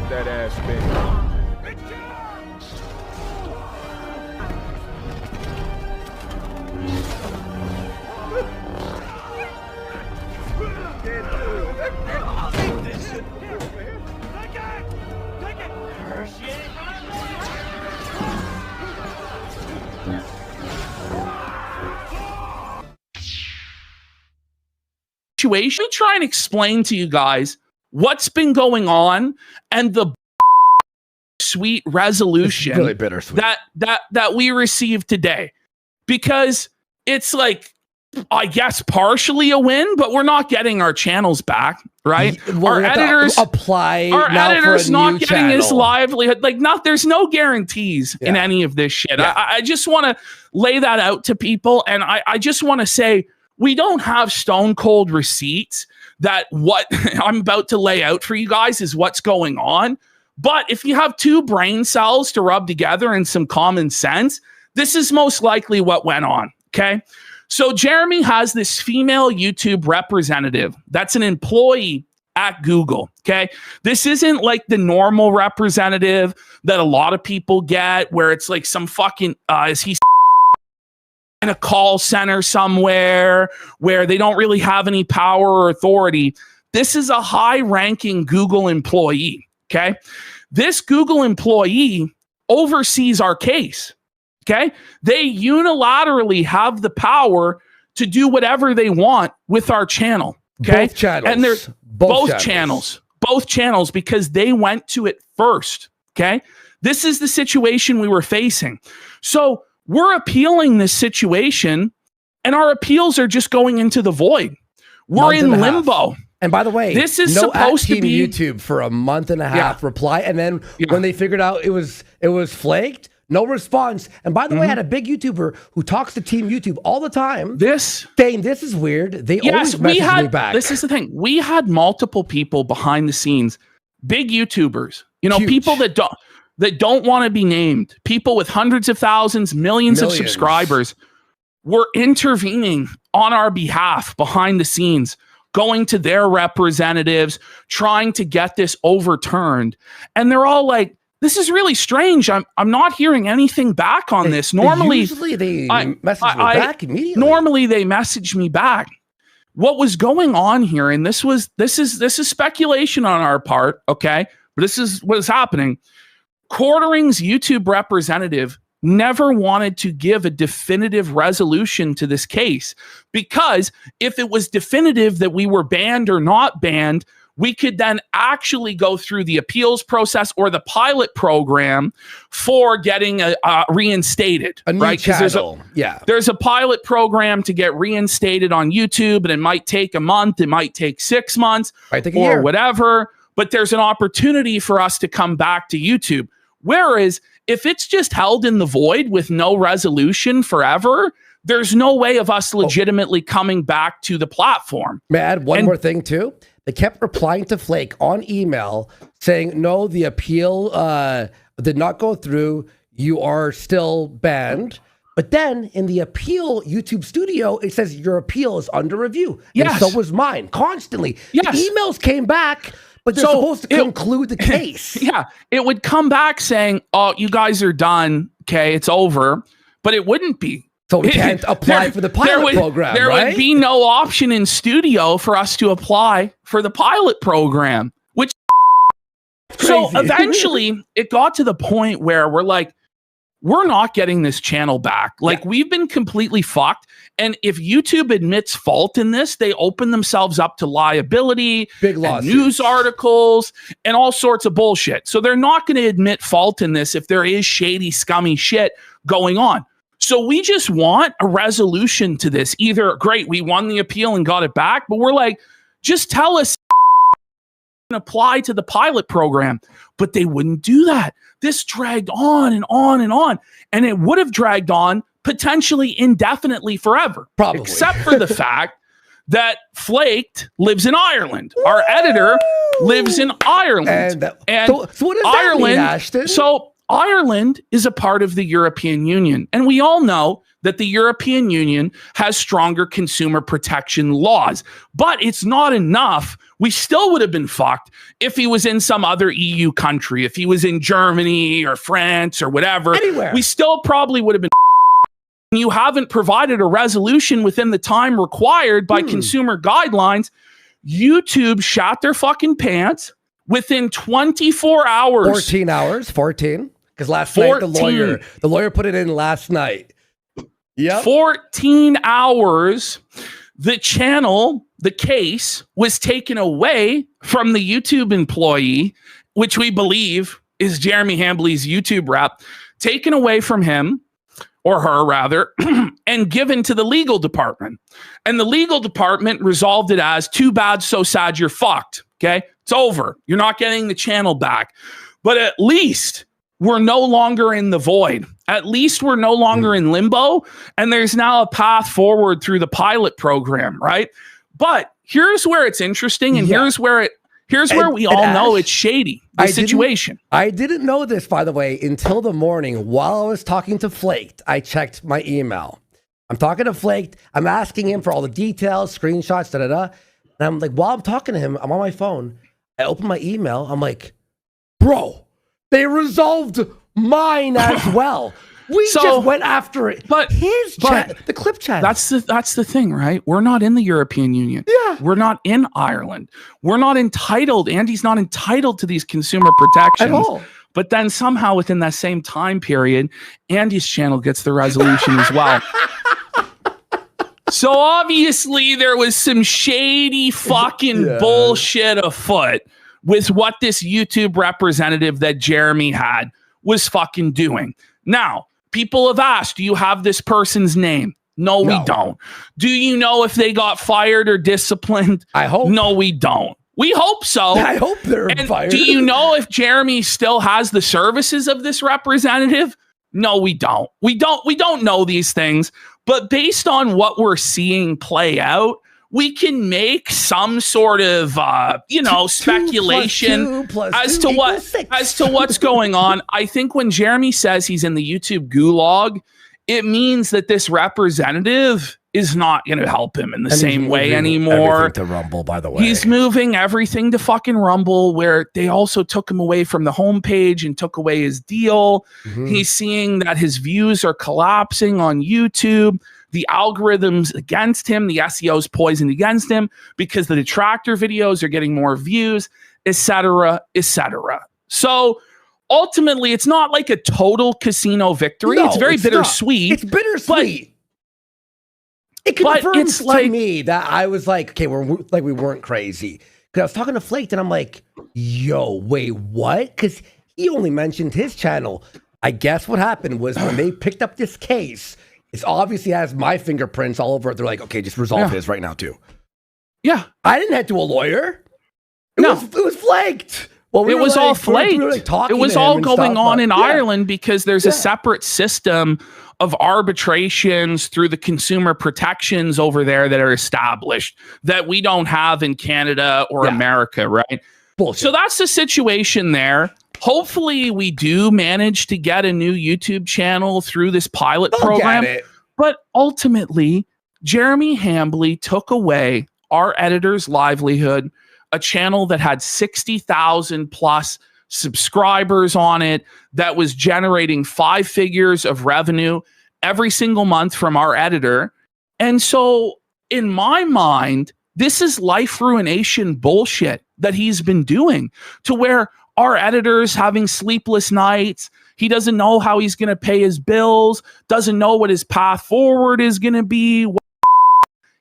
Get that ass bent. Situation. Let me try and explain to you guys what's been going on and the sweet resolution really bittersweet that we received today, because it's like, I guess partially a win, but we're not getting our channels back, right? Well, our editors apply. Our editors not getting channel. his livelihood. Like, there's no guarantees in any of this shit. Yeah. I just want to lay that out to people, and I just want to say, we don't have stone cold receipts that what I'm about to lay out for you guys is what's going on. But if you have two brain cells to rub together and some common sense, this is most likely what went on, okay? So Jeremy has this female YouTube representative that's an employee at Google, okay? This isn't like the normal representative that a lot of people get where it's like some fucking, is he in a call center somewhere where they don't really have any power or authority. This is a high-ranking Google employee, okay? This Google employee oversees our case, okay? They unilaterally have the power to do whatever they want with our channel, okay? Both channels. And there's both channels, because they went to it first, okay? This is the situation we were facing. So we're appealing this situation, and our appeals are just going into the void. We're in limbo. And by the way, this is supposed to be YouTube for a month and a half reply, and then when they figured out it was flagged, no response. And by the way, I had a big YouTuber who talks to Team YouTube all the time. Saying this is weird. They always message me back. This is the thing. We had multiple people behind the scenes, big YouTubers. You know, Huge. people that don't want to be named, people with hundreds of thousands, millions of subscribers, were intervening on our behalf behind the scenes, going to their representatives, trying to get this overturned. And they're all like, this is really strange. I'm not hearing anything back on this. Normally, usually they message me back immediately. Normally they message me back. What was going on here, and this is speculation on our part, okay? But this is what is happening. Quartering's YouTube representative never wanted to give a definitive resolution to this case, because if it was definitive that we were banned or not banned, we could then actually go through the appeals process or the pilot program for getting reinstated. A new channel. There's a pilot program to get reinstated on YouTube, and it might take a month, it might take 6 months, might take a or year. Whatever. But there's an opportunity for us to come back to YouTube. Whereas if it's just held in the void with no resolution forever, there's no way of us legitimately coming back to the platform. May I add one more thing too? They kept replying to Flake on email saying, no, the appeal did not go through. You are still banned. But then in the appeal YouTube studio, it says your appeal is under review. Yes. And so was mine constantly. Yes. The emails came back, but they're supposed to conclude the case. Yeah. It would come back saying, oh, you guys are done. Okay, it's over. But it wouldn't be. So we can't apply for the pilot program, There right? would be no option in studio for us to apply for the pilot program, which so eventually it got to the point where we're like, we're not getting this channel back. Like, we've been completely fucked. And if YouTube admits fault in this, they open themselves up to liability, big lawsuits, news articles, and all sorts of bullshit. So they're not going to admit fault in this if there is shady, scummy shit going on. So we just want a resolution to this. Either, great, we won the appeal and got it back, but we're like, just tell us and apply to the pilot program. But they wouldn't do that. This dragged on and on and on. And it would have dragged on potentially indefinitely forever. Probably. Except for the fact that Flaked lives in Ireland. Our editor lives in Ireland. And so what does Ireland, that mean, Ashton? So Ireland is a part of the European Union. And we all know that the European Union has stronger consumer protection laws, but it's not enough. We still would have been fucked if he was in some other EU country, if he was in Germany or France or whatever. Anywhere. We still probably would have been. You haven't provided a resolution within the time required by consumer guidelines. YouTube shot their fucking pants within 24 hours. 14 hours, 14. Because last night the lawyer put it in last night. Yeah. 14 hours. The channel, the case was taken away from the YouTube employee, which we believe is Jeremy Hambley's YouTube rep, taken away from him, or her rather, and given to the legal department. And the legal department resolved it as, too bad, so sad, you're fucked. Okay? It's over. You're not getting the channel back. But at least we're no longer in the void. At least we're no longer in limbo. And there's now a path forward through the pilot program, right? But here's where it's interesting, and here's where we all know it's shady, the situation. I didn't know this, by the way, until the morning. While I was talking to Flaked, I checked my email. I'm talking to Flaked. I'm asking him for all the details, screenshots, And I'm like, while I'm talking to him, I'm on my phone. I open my email. I'm like, bro, they resolved mine as well. We just went after it. But the clip chat. That's the thing, right? We're not in the European Union. Yeah. We're not in Ireland. We're not entitled. Andy's not entitled to these consumer protections. At all. But then somehow within that same time period, Andy's channel gets the resolution as well. So obviously there was some shady fucking bullshit afoot with what this YouTube representative that Jeremy had was fucking doing. Now, people have asked, do you have this person's name? No, we don't. Do you know if they got fired or disciplined? I hope. No, we don't. We hope so. I hope they're fired. Do you know if Jeremy still has the services of this representative? No, we don't. We don't know these things, but based on what we're seeing play out, we can make some sort of speculation as to what's going on. I think when Jeremy says he's in the YouTube gulag, it means that this representative is not going to help him in the same way anymore. Everything to Rumble, by the way. He's moving everything to fucking Rumble, where they also took him away from the homepage and took away his deal. He's seeing that his views are collapsing on YouTube. The algorithms against him, the SEO's poisoned against him because the detractor videos are getting more views, etc., etc. So ultimately, it's not like a total casino victory. No, it's very bittersweet. It's bittersweet. It confirms to me that I was like, okay, we weren't crazy. Because I was talking to Flake, and I'm like, yo, wait, what? Because he only mentioned his channel. I guess what happened was when they picked up this case, it obviously has my fingerprints all over it. They're like, okay, just resolve his right now, too. Yeah. I didn't head to a lawyer. It was flaked. Well, it was all flaked. It was all going on in Ireland because there's a separate system of arbitrations through the consumer protections over there that are established that we don't have in Canada or America, right? Bullshit. So that's the situation there. Hopefully we do manage to get a new YouTube channel through this pilot program. But ultimately, Jeremy Hambley took away our editor's livelihood, a channel that had 60,000 plus subscribers on it, that was generating 5 figures of revenue every single month from our editor. And so in my mind, this is life ruination bullshit that he's been doing, to where our editor's having sleepless nights. He doesn't know how he's going to pay his bills, doesn't know what his path forward is going to be.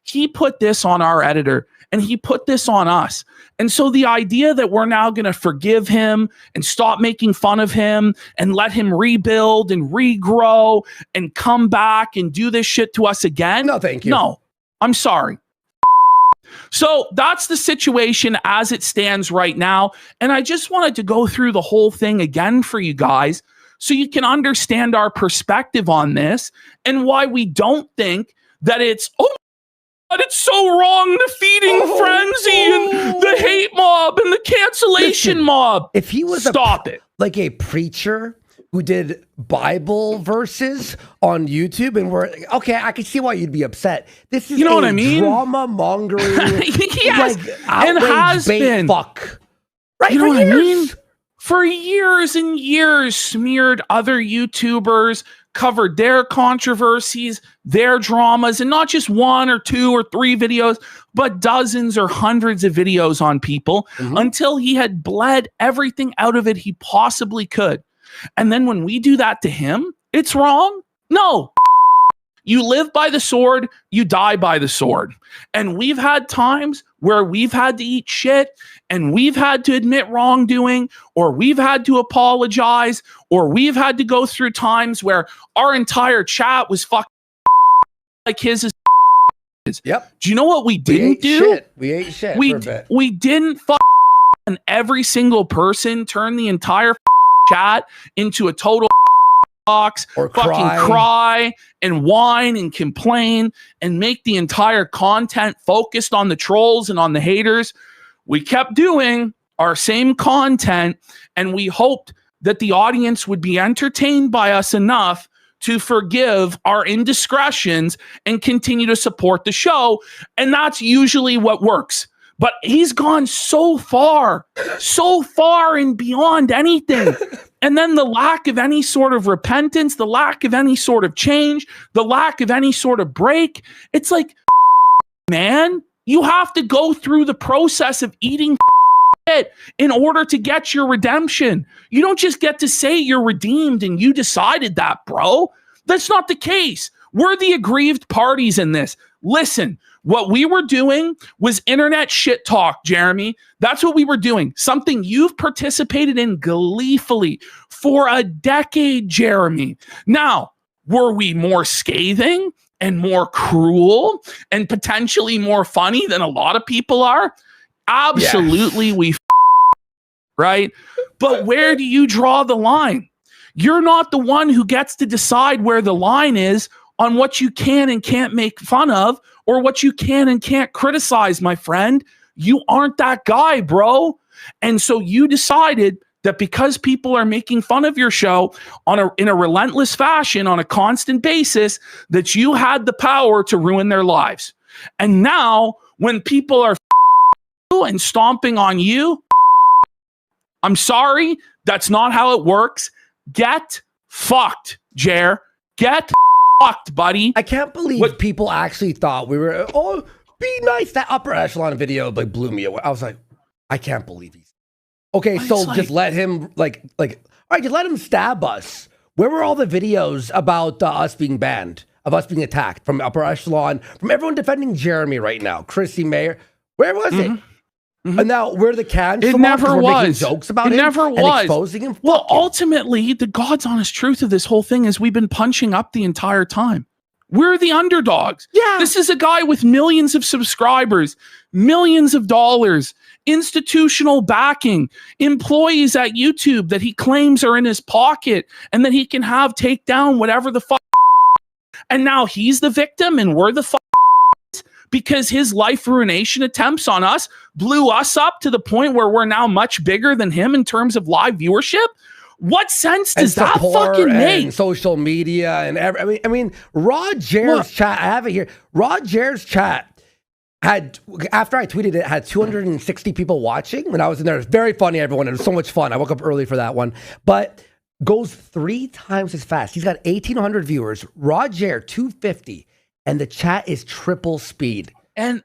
He put this on our editor, and he put this on us. And so the idea that we're now going to forgive him and stop making fun of him and let him rebuild and regrow and come back and do this shit to us again. No, thank you. No, I'm sorry. So that's the situation as it stands right now. And I just wanted to go through the whole thing again for you guys so you can understand our perspective on this and why we don't think that it's, but it's so wrong, the feeding frenzy and the hate mob and the cancellation mob. If he was Stop it. like a preacher who did Bible verses on YouTube, and we're okay. I can see why you'd be upset. This is what I mean? Drama mongering, yes, and has been fuck. Right? You know what years. I mean? For years and years, smeared other YouTubers, covered their controversies, their dramas, and not just 1 or 2 or 3 videos, but dozens or hundreds of videos on people until he had bled everything out of it he possibly could. And then when we do that to him, it's wrong? No. You live by the sword, you die by the sword. And we've had times where we've had to eat shit and we've had to admit wrongdoing, or we've had to apologize, or we've had to go through times where our entire chat was fucking like his is. Yep. Do you know what we didn't do? We ate shit we, for a bit. We didn't and every single person turn the entire chat into a total box, or fucking cry and whine and complain and make the entire content focused on the trolls and on the haters. We kept doing our same content, and we hoped that the audience would be entertained by us enough to forgive our indiscretions and continue to support the show. And that's usually what works. But he's gone so far and beyond anything. And then the lack of any sort of repentance, the lack of any sort of change, the lack of any sort of break. It's like, man, you have to go through the process of eating it in order to get your redemption. You don't just get to say you're redeemed and you decided that, bro. That's not the case. We're the aggrieved parties in this. Listen, what we were doing was internet shit talk, Jeremy. That's what we were doing. Something you've participated in gleefully for a decade, Jeremy. Now, were we more scathing and more cruel and potentially more funny than a lot of people are? Absolutely, yes. Right? But where do you draw the line? You're not the one who gets to decide where the line is on what you can and can't make fun of or what you can and can't criticize, my friend. You aren't that guy, bro. And so you decided that because people are making fun of your show in a relentless fashion on a constant basis, that you had the power to ruin their lives. And now when people are and stomping on you, I'm sorry, that's not how it works. Get fucked, Jer. Get fucked, buddy. I can't believe people actually thought we were, oh, be nice. That upper echelon video blew me away. I was like, I can't believe he's okay. So just let him all right, just let him stab us. Where were all the videos about us being banned, of us being attacked from upper echelon, from everyone defending Jeremy right now, Chrissy Mayer? Where was it? And now we're the cans. It never was. Jokes about it him never and was. Exposing him. Well, ultimately, the God's honest truth of this whole thing is we've been punching up the entire time. We're the underdogs. Yeah. This is a guy with millions of subscribers, millions of dollars, institutional backing, employees at YouTube that he claims are in his pocket and that he can have take down whatever the fuck. And now he's the victim and we're the fuck. Because his life ruination attempts on us blew us up to the point where we're now much bigger than him in terms of live viewership. What sense does that fucking make? And social media and I mean, Rod Jer's chat. I have it here. Rod Jer's chat had, after I tweeted it, had 260 people watching when I was in there. It was very funny, everyone. It was so much fun. I woke up early for that one, but goes 3 times as fast. He's got 1,800 viewers. Rod Jer 250. And the chat is triple speed. And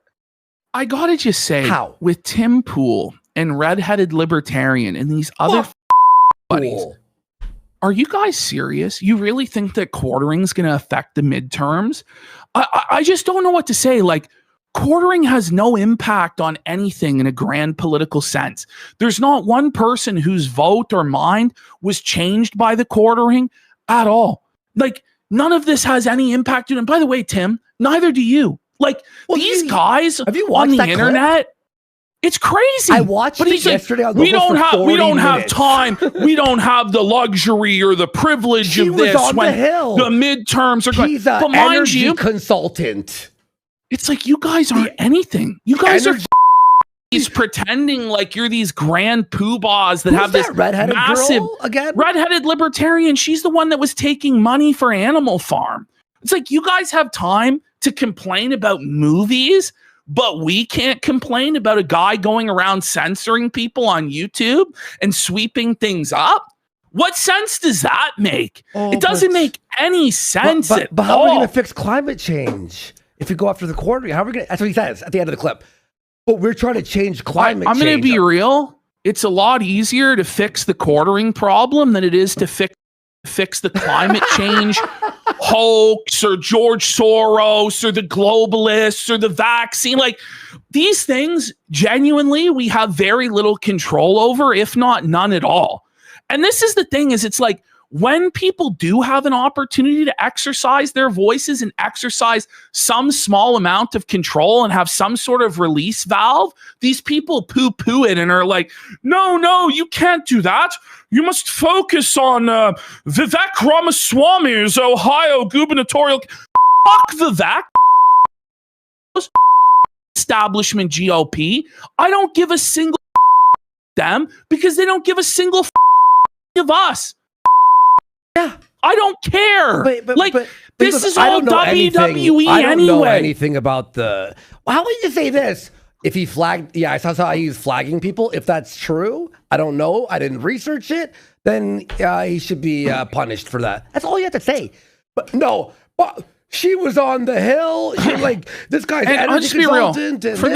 I gotta just say, how? With Tim Pool and Redheaded Libertarian and these other buddies, are you guys serious? You really think that quartering is going to affect the midterms? I just don't know what to say. Like, quartering has no impact on anything in a grand political sense. There's not one person whose vote or mind was changed by the quartering at all. Like, none of this has any impact on him. By the way, Tim, neither do you. Like, these guys have you watched on the internet, clip? It's crazy. I watched it yesterday on we don't have time. We don't have the luxury or the privilege of this when the midterms are going. He's an energy consultant. It's like you guys aren't anything. You guys are He's pretending like you're these grand poobahs that Who's have this that redheaded massive girl again? redheaded libertarian. She's the one that was taking money for Animal Farm. It's like, you guys have time to complain about movies, but we can't complain about a guy going around censoring people on YouTube and sweeping things up. What sense does that make? It doesn't make any sense at but how all. are we going to fix climate change if we go after the quarter? How are we going to? That's what he says at the end of the clip. But we're trying to change climate change. I'm going to be real. It's a lot easier to fix the quartering problem than it is to fix the climate change hoax or George Soros or the globalists or the vaccine. Like, these things, genuinely, we have very little control over, if not none at all. And this is the thing, is it's like, when people do have an opportunity to exercise their voices and exercise some small amount of control and have some sort of release valve, these people poo-poo it and are like, no, you can't do that. You must focus on Vivek Ramaswamy's Ohio gubernatorial. Fuck Vivek. Establishment GOP. I don't give a single them because they don't give a single of us. Yeah, I don't care. But this is all WWE I don't anyway. know anything about the. Well, how would you say this? If he flagged, yeah, I saw how he's flagging people. If that's true, I don't know. I didn't research it. Then he should be punished for that. That's all you have to say. But no, but she was on the hill. She, like, this guy's and energy I'll just be real. consultant. For the